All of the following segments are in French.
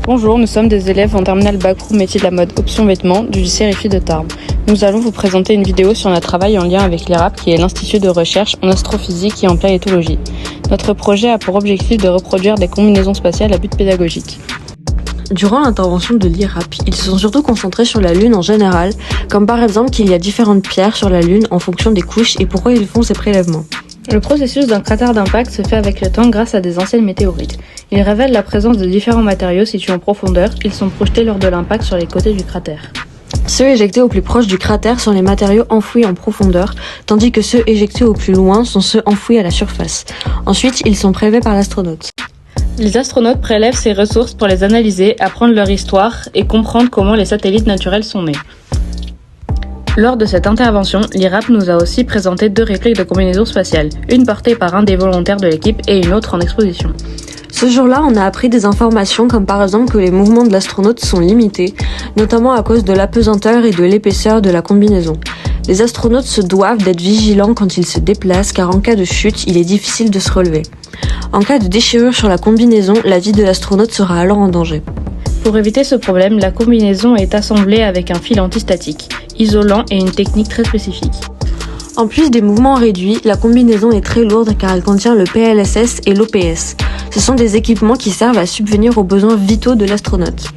Bonjour, nous sommes des élèves en terminale bac pro métier de la mode option vêtements du lycée Rifi de Tarbes. Nous allons vous présenter une vidéo sur notre travail en lien avec l'IRAP, qui est l'Institut de recherche en astrophysique et en planétologie. Notre projet a pour objectif de reproduire des combinaisons spatiales à but pédagogique. Durant l'intervention de l'IRAP, ils se sont surtout concentrés sur la Lune en général, comme par exemple qu'il y a différentes pierres sur la Lune en fonction des couches et pourquoi ils font ces prélèvements. Le processus d'un cratère d'impact se fait avec le temps grâce à des anciennes météorites. Il révèle la présence de différents matériaux situés en profondeur. Ils sont projetés lors de l'impact sur les côtés du cratère. Ceux éjectés au plus proche du cratère sont les matériaux enfouis en profondeur, tandis que ceux éjectés au plus loin sont ceux enfouis à la surface. Ensuite, ils sont prélevés par l'astronaute. Les astronautes prélèvent ces ressources pour les analyser, apprendre leur histoire et comprendre comment les satellites naturels sont nés. Lors de cette intervention, l'IRAP nous a aussi présenté 2 répliques de combinaisons spatiales, une portée par un des volontaires de l'équipe et une autre en exposition. Ce jour-là, on a appris des informations comme par exemple que les mouvements de l'astronaute sont limités, notamment à cause de l'apesanteur et de l'épaisseur de la combinaison. Les astronautes se doivent d'être vigilants quand ils se déplacent car en cas de chute, il est difficile de se relever. En cas de déchirure sur la combinaison, la vie de l'astronaute sera alors en danger. Pour éviter ce problème, la combinaison est assemblée avec un fil antistatique, isolant et une technique très spécifique. En plus des mouvements réduits, la combinaison est très lourde car elle contient le PLSS et l'OPS. Ce sont des équipements qui servent à subvenir aux besoins vitaux de l'astronaute.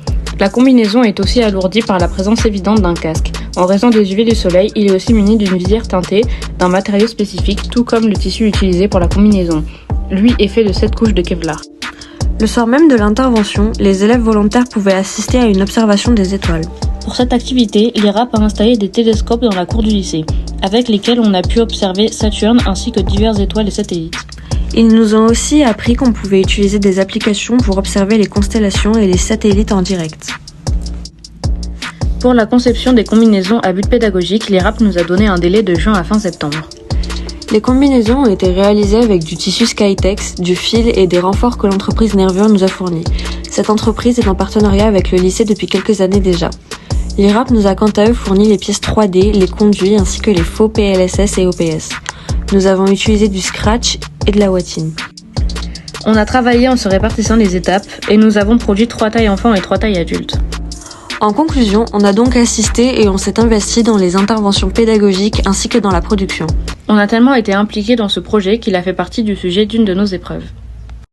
La combinaison est aussi alourdie par la présence évidente d'un casque. En raison des UV du soleil, il est aussi muni d'une visière teintée d'un matériau spécifique, tout comme le tissu utilisé pour la combinaison. Lui est fait de 7 couches de Kevlar. Le soir même de l'intervention, les élèves volontaires pouvaient assister à une observation des étoiles. Pour cette activité, l'IRAP a installé des télescopes dans la cour du lycée, avec lesquels on a pu observer Saturne ainsi que diverses étoiles et satellites. Ils nous ont aussi appris qu'on pouvait utiliser des applications pour observer les constellations et les satellites en direct. Pour la conception des combinaisons à but pédagogique, l'IRAP nous a donné un délai de juin à fin septembre. Les combinaisons ont été réalisées avec du tissu Skytex, du fil et des renforts que l'entreprise Nervure nous a fournis. Cette entreprise est en partenariat avec le lycée depuis quelques années déjà. L'IRAP nous a quant à eux fourni les pièces 3D, les conduits ainsi que les faux PLSS et OPS. Nous avons utilisé du scratch et de la watine. On a travaillé en se répartissant les étapes et nous avons produit 3 tailles enfants et 3 tailles adultes. En conclusion, on a donc assisté et on s'est investi dans les interventions pédagogiques ainsi que dans la production. On a tellement été impliqués dans ce projet qu'il a fait partie du sujet d'une de nos épreuves.